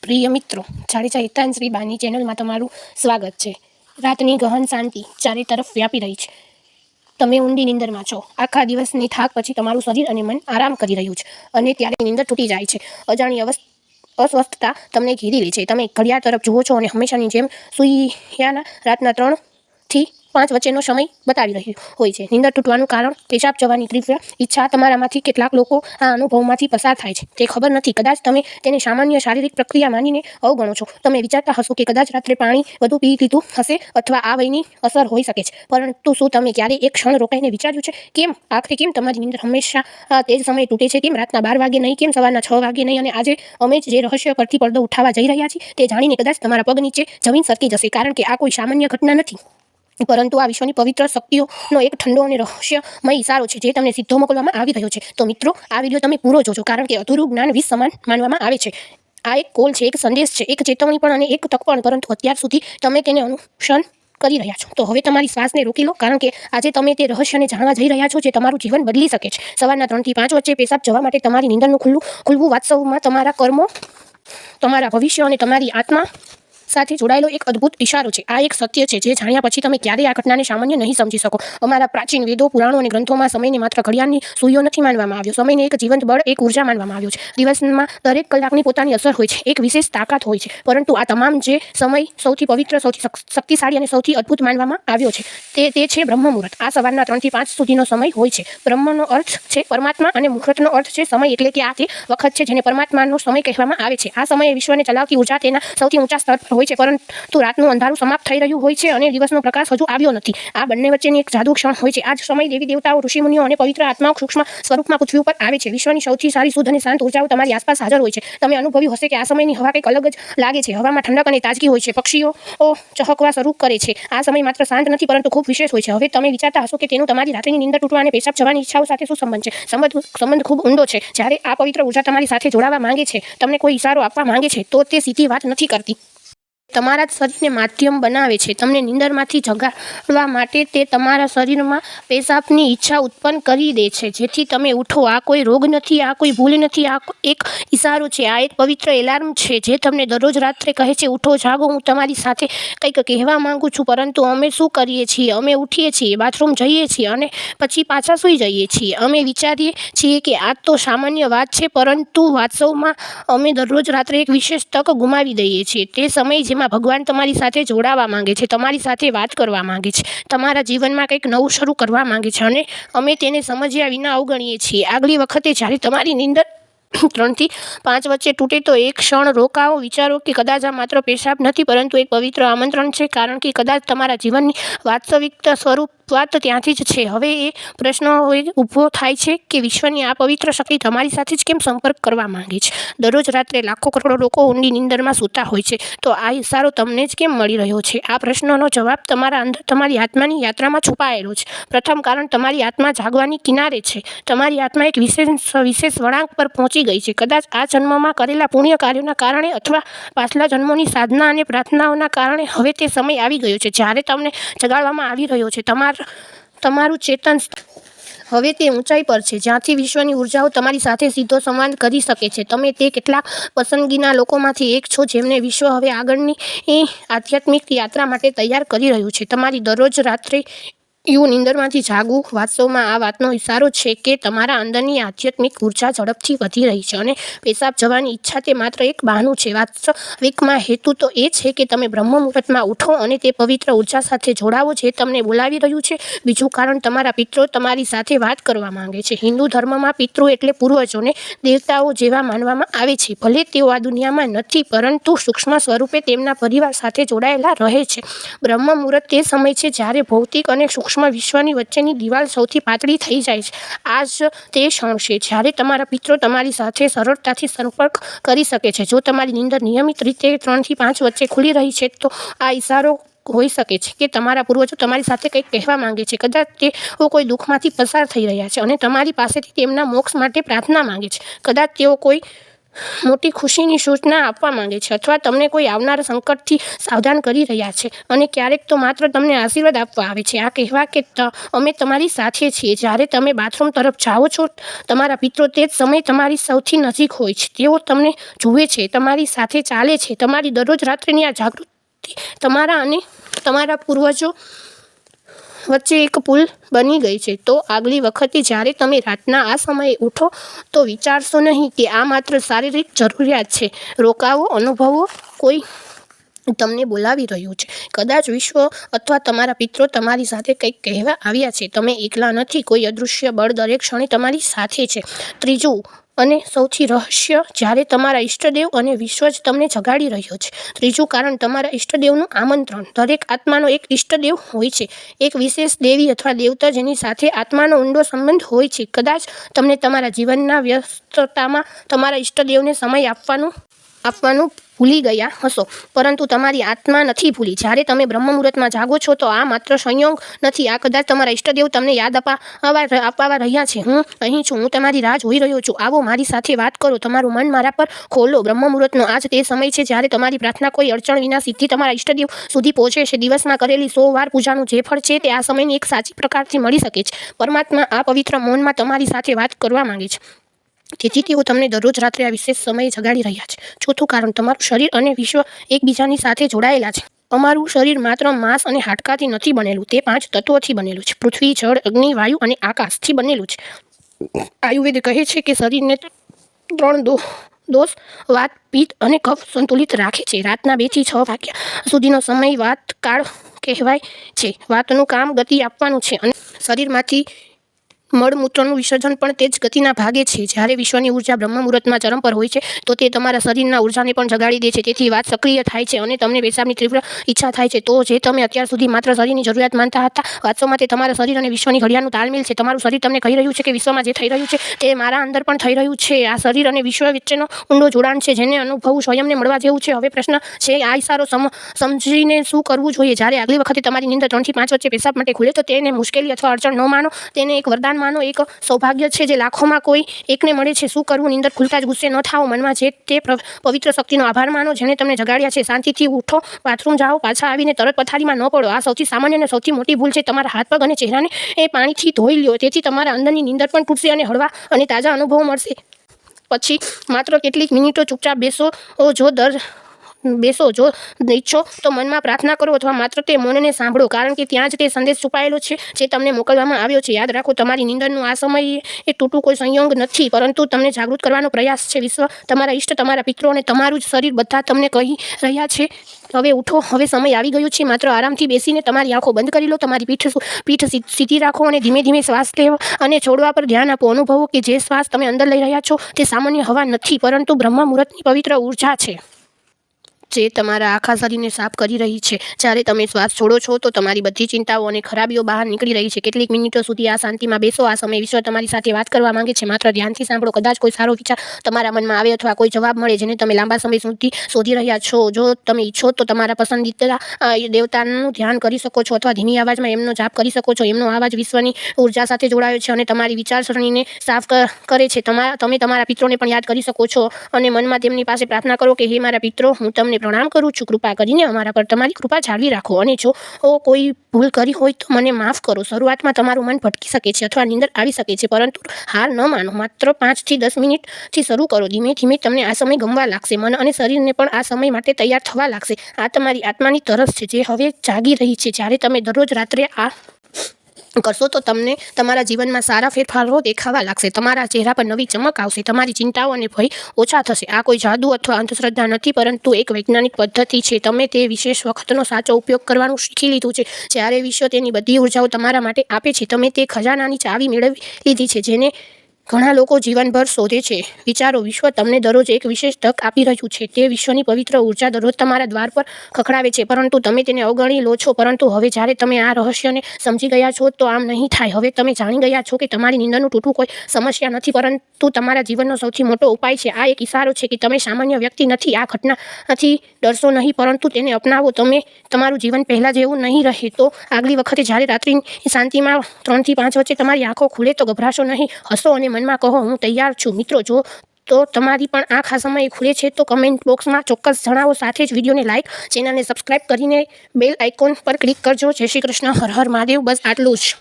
પ્રિય મિત્રો, જાડેજા હિતાંશ્રી બાની ચેનલમાં તમારું સ્વાગત છે. રાતની ગહન શાંતિ ચારે તરફ વ્યાપી રહી છે. તમે ઊંડી નીંદરમાં છો. આખા દિવસની થાક પછી તમારું શરીર અને મન આરામ કરી રહ્યું છે અને ત્યારે નીંદર તૂટી જાય છે. અજાણી અસ્વસ્થતા તમને ઘેરી લે છે. તમે ઘડિયાળ તરફ જુઓ છો અને હંમેશાની જેમ સૂર્યાના રાતના 3 થી 5 વચ્ચેનો સમય બતાવી રહ્યું હોય છે. નીંદર તૂટવાનું કારણ પેશાબ જવાની તીવ્ર ઈચ્છા. તમારામાંથી કેટલાક લોકો આ અનુભવમાંથી પસાર થાય છે તે ખબર નથી. કદાચ તમે તેને સામાન્ય શારીરિક પ્રક્રિયા માનીને અવગણો છો. તમે વિચારતા હશો કે કદાચ રાત્રે પાણી વધુ પી લીધું હશે અથવા આ વયની અસર હોઈ શકે છે. પરંતુ શું તમે ક્યારેય એક ક્ષણ રોકાઈને વિચાર્યું છે કેમ આખરે કેમ તમારી નીંદર હંમેશા તે જ સમયે તૂટે છે? કેમ રાતના 12 વાગે નહીં, કેમ સવારના 6 વાગે નહીં? અને આજે અમે જે રહસ્ય પરથી પડદો ઉઠાવવા જઈ રહ્યા છીએ તે જાણીને કદાચ તમારા પગ નીચે જમીન સરકી જશે, કારણ કે આ કોઈ સામાન્ય ઘટના નથી, પરંતુ આ વિશ્વની પવિત્ર શક્તિઓનો એક ઠંડો અને રહસ્યમય ઇશારો છે જે તમને સીધો મોકલવામાં આવી રહ્યો છે. તો મિત્રો, આ વિડીયો તમે પૂરો જોજો, કારણ કે અધૂરું જ્ઞાન વિષ સમાન માનવામાં આવે છે. આ એક કોલ છે, એક સંદેશ છે, એક ચેતવણી પણ અને એક તક પણ, પરંતુ અત્યાર સુધી તમે તેને અનુસરણ કરી રહ્યા છો. તો હવે તમારી શ્વાસને રોકી લો, કારણ કે આજે તમે તે રહસ્યને જાણવા જઈ રહ્યા છો જે તમારું જીવન બદલી શકે છે. સવારના 3 થી 5 વચ્ચે પેશાબ જવા માટે તમારી નીંદરનું ખુલવું વાસ્તવમાં તમારા કર્મો, તમારા ભવિષ્ય અને તમારી આત્મા સાથે જોડાયેલો એક અદ્ભુત ઇશારો છે. આ એક સત્ય છે જે જાણ્યા પછી તમે ક્યારેય આ ઘટનાને સામાન્ય નહીં સમજી શકો. અમારા પ્રાચીન વેદો, પુરાણો અને ગ્રંથોમાં સમયને માત્ર ઘડિયાળની સૂઈઓ નથી માનવામાં આવ્યો. સમયને એક જીવંત બળ, એક ઉર્જા માનવામાં આવ્યો છે. દિવસમાં દરેક કલાકની પોતાની અસર હોય છે, એક વિશેષ તાકાત હોય છે. પરંતુ આ તમામ જે સમય સૌથી પવિત્ર, સૌથી શક્તિશાળી અને સૌથી અદ્ભુત માનવામાં આવ્યો છે તે છે બ્રહ્મ મુહૂર્ત. આ સવારના 3 થી 5 સુધીનો સમય હોય છે. બ્રહ્મનો અર્થ છે પરમાત્મા અને મુહૂર્તનો અર્થ છે સમય, એટલે કે આ તે વખત છે જેને પરમાત્માનો સમય કહેવામાં આવે છે. આ સમયે વિશ્વને ચલાવતી ઉર્જા તેના સૌથી ઊંચા સ્તર પર હોય છે, પરંતુ રાતનું અંધારું સમાપ્ત થઈ રહ્યું હોય છે અને દિવસનો પ્રકાશ હજુ આવ્યો નથી. આ બંને વચ્ચેની એક જાદુ ક્ષણ હોય છે. આ જ સમય દેવી દેવતાઓ, ઋષિમુનિઓ અને પવિત્ર આત્માઓ સૂક્ષ્મ સ્વરૂપમાં પૃથ્વી ઉપર આવે છે. વિશ્વની સૌથી સારી, શુદ્ધ અને શાંત ઉર્જાઓ તમારી આસપાસ હાજર હોય છે. તમે અનુભવ્યું હશે કે આ સમયની હવા કંઈક અલગ જ લાગે છે. હવામાં ઠંડક અને તાજગી હોય છે. પક્ષીઓ ચહકવા શરૂ કરે છે. આ સમય માત્ર શાંત નથી, પરંતુ ખૂબ વિશેષ હોય છે. હવે તમે વિચારતા હશો કે તેનું તમારી રાત્રિની નીંદર તૂટવા અને પેશાબ જવાની ઈચ્છાઓ સાથે શું સંબંધ છે? સંબંધ ખૂબ ઊંડો છે. જ્યારે આ પવિત્ર ઉર્જા તમારી સાથે જોડાવા માંગે છે, તમને કોઈ ઈશારો આપવા માંગે છે, તો તે સીધી વાત નથી કરતી. તમારા શરીરને માધ્યમ બનાવે છે. તમને નીંદરમાંથી જગાડવા માટે તે તમારા શરીરમાં પેશાબની ઈચ્છા ઉત્પન્ન કરી દે છે, જેથી તમે ઉઠો. આ કોઈ રોગ નથી, આ કોઈ ભૂલ નથી, આ એક ઈશારો છે. આ એક પવિત્ર એલાર્મ છે જે તમને દરરોજ રાત્રે કહે છે, ઉઠો, જાગો, હું તમારી સાથે કંઈક કહેવા માંગુ છું. પરંતુ અમે શું કરીએ છીએ? અમે ઉઠીએ છીએ, બાથરૂમ જઈએ છીએ અને પછી પાછા સૂઈ જઈએ છીએ. અમે વિચારીએ છીએ કે આ તો સામાન્ય વાત છે, પરંતુ વાસ્તવમાં અમે દરરોજ રાત્રે એક વિશેષ તક ગુમાવી દઈએ છીએ. તે સમય જેમાં ભગવાન તમારી સાથે જોડાવા માંગે છે, તમારી સાથે વાત કરવા માંગે છે, તમારા જીવનમાં કંઈક નવું શરૂ કરવા માંગે છે, અને અમે તેને સમજ્યા વિના અવગણીએ છીએ. આગલી વખતે જ્યારે તમારી નીંદર 3 થી 5 વચ્ચે તૂટે તો એક ક્ષણ રોકાઓ. વિચારો કે કદાચ આ માત્ર પેશાબ નથી, પરંતુ એક પવિત્ર આમંત્રણ છે, કારણ કે કદાચ તમારા જીવનની વાસ્તવિકતા સ્વરૂપ વાત ત્યાંથી જ છે. હવે એ પ્રશ્ન ઊભો થાય છે કે વિશ્વની આ પવિત્ર શક્તિ તમારી સાથે જ કેમ સંપર્ક કરવા માંગે છે? દરરોજ રાત્રે લાખો કરોડો લોકો ઊંડી નીંદરમાં સૂતા હોય છે, તો આ ઇશારો તમને જ કેમ મળી રહ્યો છે? આ પ્રશ્નનો જવાબ તમારા અંદર, તમારી આત્માની યાત્રામાં છુપાયેલો છે. પ્રથમ કારણ, તમારી આત્મા જાગવાની કિનારે છે. તમારી આત્મા એક વિશેષ વળાંક પર પહોંચી ગઈ છે. કદાચ આ જન્મમાં કરેલા પુણ્ય કાર્યોના કારણે અથવા પાછલા જન્મોની સાધના અને પ્રાર્થનાઓના કારણે હવે તે સમય આવી ગયો છે જ્યારે તમને જગાડવામાં આવી રહ્યો છે. તમારું ચેતન હવે તે ઊંચાઈ પર છે જ્યાંથી વિશ્વની ઉર્જાઓ તમારી સાથે સીધો સંવાદ કરી શકે છે. તમે તે કેટલાક પસંદગીના લોકોમાંથી એક છો જેમને વિશ્વ હવે આગળની આધ્યાત્મિક યાત્રા માટે તૈયાર કરી રહ્યું છે. તમારી દરરોજ રાત્રે નીંદરમાંથી જાગવું વાસ્તવમાં આ વાતનો ઇશારો છે કે તમારા અંદરની આધ્યાત્મિક ઉર્જા ઝડપથી વધી રહી છે, અને પેશાબ જવાની ઈચ્છા તે માત્ર એક બહાનું છે. વાસ્તવિકમાં હેતુ તો એ છે કે તમે બ્રહ્મ મુહૂર્તમાં ઉઠો અને તે પવિત્ર ઉર્જા સાથે જોડાવો જે તમને બોલાવી રહ્યું છે. બીજું કારણ, તમારા પિતૃઓ તમારી સાથે વાત કરવા માંગે છે. હિન્દુ ધર્મમાં પિતૃ એટલે પૂર્વજોને દેવતાઓ જેવા માનવામાં આવે છે. ભલે તેઓ આ દુનિયામાં નથી, પરંતુ સૂક્ષ્મ સ્વરૂપે તેમના પરિવાર સાથે જોડાયેલા રહે છે. બ્રહ્મ મુહૂર્ત તે સમય છે જ્યારે ભૌતિક અને સૂક્ષ્મ વિશ્વની વચ્ચેની દિવાલ સૌથી પાતળી થઈ જાય છે. આ જ તે ક્ષણ છે જ્યારે તમારા પિતૃ તમારી સાથે સરળતાથી સંપર્ક કરી શકે છે. જો તમારી નીંદર નિયમિત રીતે 3 થી 5 વચ્ચે ખુલી રહી છે, તો આ ઇશારો હોઈ શકે છે કે તમારા પૂર્વજો તમારી સાથે કંઈક કહેવા માંગે છે. કદાચ તેઓ કોઈ દુઃખમાંથી પસાર થઈ રહ્યા છે અને તમારી પાસેથી તેમના મોક્ષ માટે પ્રાર્થના માંગે છે. કદાચ તેઓ કોઈ મોટી ખુશીની સૂચના આપવા માંગે છે અથવા તમને કોઈ આવનારા સંકટથી સાવધાન કરી રહ્યા છે અને ક્યારેક તો માત્ર તમને આશીર્વાદ આપવા આવે છે. આ કહેવા કે અમે તમારી સાથે છીએ. જ્યારે તમે બાથરૂમ તરફ જાઓ છો, તમારા પિતરો તે જ સમયે તમારી સૌથી નજીક હોય છે. તેઓ તમને જુએ છે, તમારી સાથે ચાલે છે. તમારી દરરોજ રાત્રિની આ જાગૃતિ તમારા અને તમારા પૂર્વજો વચ્ચે એક પુલ બની ગઈ છે. તો આગલી વખતે જ્યારે તમે રાતના આ સમયે ઉઠો તો વિચારશો નહીં કે આ માત્ર શારીરિક જરૂરિયાત છે. રોકાવો, અનુભવો, કોઈ તમને બોલાવી રહ્યું છે. કદાચ વિશ્વ અથવા તમારા પિતરો તમારી સાથે કંઈક કહેવા આવ્યા છે. તમે એકલા નથી. કોઈ અદૃશ્ય બળ દરેક ક્ષણે તમારી સાથે છે. ત્રીજું અને સૌથી રહસ્ય, જ્યારે તમારા ઈષ્ટદેવ અને વિશ્વ જ તમને જગાડી રહ્યો છે. ત્રીજું કારણ, તમારા ઈષ્ટદેવનું આમંત્રણ. દરેક આત્માનો એક ઈષ્ટદેવ હોય છે, એક વિશેષ દેવી અથવા દેવતા જેની સાથે આત્માનો ઊંડો સંબંધ હોય છે. કદાચ તમને તમારા જીવનના વ્યસ્તતામાં તમારા ઈષ્ટદેવને સમય આપવાનું ભૂલી ગયા હશો, પરંતુ તમારી આત્મા નથી ભૂલી. જ્યારે તમે બ્રહ્મ મુહૂર્તમાં જાગો છો તો આ માત્ર સંયોગ નથી. આ કદાચ તમારા ઈષ્ટદેવ તમને યાદ અપાવવા રહ્યા છે. હું અહીં છું, હું તમારી રાહ જોઈ રહ્યો છું. આવો, મારી સાથે વાત કરો. તમારું મન મારા પર ખોલો. બ્રહ્મ મુહૂર્તનો આ જ તે સમય છે જ્યારે તમારી પ્રાર્થના કોઈ અડચણ વિના સીધી તમારા ઈષ્ટદેવ સુધી પહોંચે છે. દિવસમાં કરેલી 100 વાર પૂજાનું જે ફળ છે તે આ સમયની એક સાચી પ્રકારથી મળી શકે છે. પરમાત્મા આ પવિત્ર મૌનમાં તમારી સાથે વાત કરવા માંગે છે. તેથી તેઓ તમને દરરોજ રાત્રે આ વિશેષ સમયે જગાડી રહ્યા છે. ચોથું કારણ, તમારું શરીર અને વિશ્વ એકબીજાની સાથે જોડાયેલા છે. અમારું શરીર માત્ર માંસ અને હાડકાથી નથી બનેલું, તે 5 તત્વોથી બનેલું છે. પૃથ્વી, જળ, અગ્નિ, વાયુ અને આકાશથી બનેલું છે. આયુર્વેદ કહે છે કે શરીરને 3 દોષ વાત, પિત્ત અને કફ સંતુલિત રાખે છે. રાતના 2 થી 6 વાગ્યા સુધીનો સમય વાત કાળ કહેવાય છે. વાતનું કામ ગતિ આપવાનું છે અને શરીરમાંથી મળમૂત્રનું વિસર્જન પણ તે જ ગતિના ભાગે છે. જ્યારે વિશ્વની ઉર્જા બ્રહ્મ મુહૂર્તમાં ચરમ પર હોય છે તો તે તમારા શરીરના ઉર્જાને પણ જગાડી દે છે. તેથી વાત સક્રિય થાય છે અને તમને પેશાબની તીવ્ર ઈચ્છા થાય છે. તો જે તમે અત્યાર સુધી માત્ર શરીરની જરૂરિયાત માનતા હતા, વાસ્તવમાં તે તમારા શરીર અને વિશ્વની ઘડિયાળનું તાલમેલ છે. તમારું શરીર તમને કહી રહ્યું છે કે વિશ્વમાં જે થઈ રહ્યું છે તે મારા અંદર પણ થઈ રહ્યું છે. આ શરીર અને વિશ્વ વચ્ચેનો ઊંડો જોડાણ છે જેને અનુભવવું સ્વયંને મળવા જેવું છે. હવે પ્રશ્ન છે, આ ઇશારો સમજીને શું કરવું જોઈએ? જ્યારે આગલી વખતે તમારી નીંદર 3 થી 5 વચ્ચે પેશાબ માટે ખુલે તો તેને મુશ્કેલી અથવા અડચણ ન માનો. તેને એક વરદાન માનો, એક સૌભાગ્ય છે જે લાખોમાં કોઈ એકને મળે છે. શું કરવું? નીંદર ખુલતા જ ગુસ્સે ન થાઓ. મનમાં તે પવિત્ર શક્તિનો આભાર માનો જેણે તમને જગાડ્યા છે. શાંતિથી ઉઠો, બાથરૂમ જાઓ, પાછા આવીને તરત પથારીમાં ન પડો. આ સૌથી સામાન્ય અને સૌથી મોટી ભૂલ છે. તમારા હાથ, પગ અને ચહેરાને પાણીથી ધોઈ લ્યો. તેથી તમારા અંદરની નીંદર પણ તૂટશે અને હળવા અને તાજા અનુભવો મળશે. પછી માત્ર કેટલીક મિનિટો ચૂપચાપ બેસો. જો ઈચ્છો તો મનમાં પ્રાર્થના કરો અથવા માત્ર તે મૌનને સાંભળો, કારણ કે ત્યાં જ તે સંદેશ છુપાયેલો છે જે તમને મોકલવામાં આવ્યો છે. યાદ રાખો, તમારી નીંદરનો આ સમય એ તૂટું કોઈ સંયોગ નથી, પરંતુ તમને જાગૃત કરવાનો પ્રયાસ છે. વિશ્વ, તમારા ઈષ્ટ, તમારા પિતરો અને તમારું જ શરીર બધા તમને કહી રહ્યા છે, હવે ઉઠો, હવે સમય આવી ગયો છે. માત્ર આરામથી બેસીને તમારી આંખો બંધ કરી લો. તમારી પીઠ સીધી રાખો અને ધીમે ધીમે શ્વાસ લેવા અને છોડવા પર ધ્યાન આપો. અનુભવો કે જે શ્વાસ તમે અંદર લઈ રહ્યા છો તે સામાન્ય હવા નથી, પરંતુ બ્રહ્મ મુહૂર્તની પવિત્ર ઉર્જા છે જે તમારા આખા શરીરને સાફ કરી રહી છે. જ્યારે તમે શ્વાસ છોડો છો તો તમારી બધી ચિંતાઓ અને ખરાબીઓ બહાર નીકળી રહી છે. કેટલીક મિનિટો સુધી આ શાંતિમાં બેસો. આ સમયે વિશ્વ તમારી સાથે વાત કરવા માંગે છે. માત્ર ધ્યાનથી સાંભળો. કદાચ કોઈ સારો વિચાર તમારા મનમાં આવે અથવા કોઈ જવાબ મળે જેને તમે લાંબા સમય સુધી શોધી રહ્યા છો. જો તમે ઈચ્છો તો તમારા પસંદીદા દેવતાનું ધ્યાન કરી શકો છો અથવા ધીમી અવાજમાં એમનો જાપ કરી શકો છો. એમનો અવાજ વિશ્વની ઉર્જા સાથે જોડાયો છે અને તમારી વિચારસરણીને સાફ કરે છે. તમે તમારા પિત્રોને પણ યાદ કરી શકો છો અને મનમાં તેમની પાસે પ્રાર્થના કરો કે હે મારા પિત્રો, હું તમને પ્રણામ કરું છું. કૃપા કરીને અમારા પર તમારી કૃપા જાળવી રાખો અને જો કોઈ ભૂલ કરી હોય તો મને માફ કરો. શરૂઆતમાં તમારું મન ભટકી શકે છે અથવા નીંદર આવી શકે છે, પરંતુ હાર ન માનો. માત્ર 5 થી 10 મિનિટથી શરૂ કરો. ધીમે ધીમે તમને આ સમય ગમવા લાગશે. મન અને શરીરને પણ આ સમય માટે તૈયાર થવા લાગશે. આ તમારી આત્માની તરસ છે જે હવે જાગી રહી છે. જ્યારે તમે દરરોજ રાત્રે આ કરશો તો તમને તમારા જીવનમાં સારા ફેરફારો દેખાવા લાગશે. તમારા ચહેરા પર નવી ચમક આવશે. તમારી ચિંતાઓ અને ભય ઓછા થશે. આ કોઈ જાદુ અથવા અંધશ્રદ્ધા નથી, પરંતુ એક વૈજ્ઞાનિક પદ્ધતિ છે. તમે તે વિશેષ વખતનો સાચો ઉપયોગ કરવાનું શીખી લીધું છે. જ્યારે વિશ્વ તેની બધી ઉર્જાઓ તમારા માટે આપે છે, તમે તે ખજાનાની ચાવી મેળવી લીધી છે જેને ઘણા લોકો જીવનભર શોધે છે. વિચારો, વિશ્વ તમને દરરોજ એક વિશેષ તક આપી રહ્યું છે. તે વિશ્વની પવિત્ર ઉર્જા દરરોજ તમારા દ્વાર પર ખખડાવે છે, પરંતુ તમે તેને અવગણી લો છો. પરંતુ હવે જ્યારે તમે આ રહસ્યને સમજી ગયા છો તો આમ નહીં થાય. હવે તમે જાણી ગયા છો કે તમારી નીંદરનું તૂટવું કોઈ સમસ્યા નથી, પરંતુ તમારા જીવનનો સૌથી મોટો ઉપાય છે. આ એક ઇશારો છે કે તમે સામાન્ય વ્યક્તિ નથી. આ ઘટનાથી ડરશો નહીં, પરંતુ તેને અપનાવો. તમારું જીવન પહેલા જેવું નહીં રહે. તો આગલી વખતે જ્યારે રાત્રિની શાંતિમાં 3 થી 5 વચ્ચે તમારી આંખો ખુલે તો ગભરાશો નહીં. હસો અને મનમાં કહો, હું તૈયાર છું. મિત્રો, જો તો તમારી પણ આંખ આ સમયે ખુલે છે તો કમેન્ટ બોક્સમાં ચોક્કસ જણાવો. સાથે જ વિડીયોને લાઇક, ચેનલને સબસ્ક્રાઈબ કરીને બેલ આઇકોન પર ક્લિક કરજો. જય શ્રી કૃષ્ણ. હર હર મહાદેવ. બસ આટલું જ.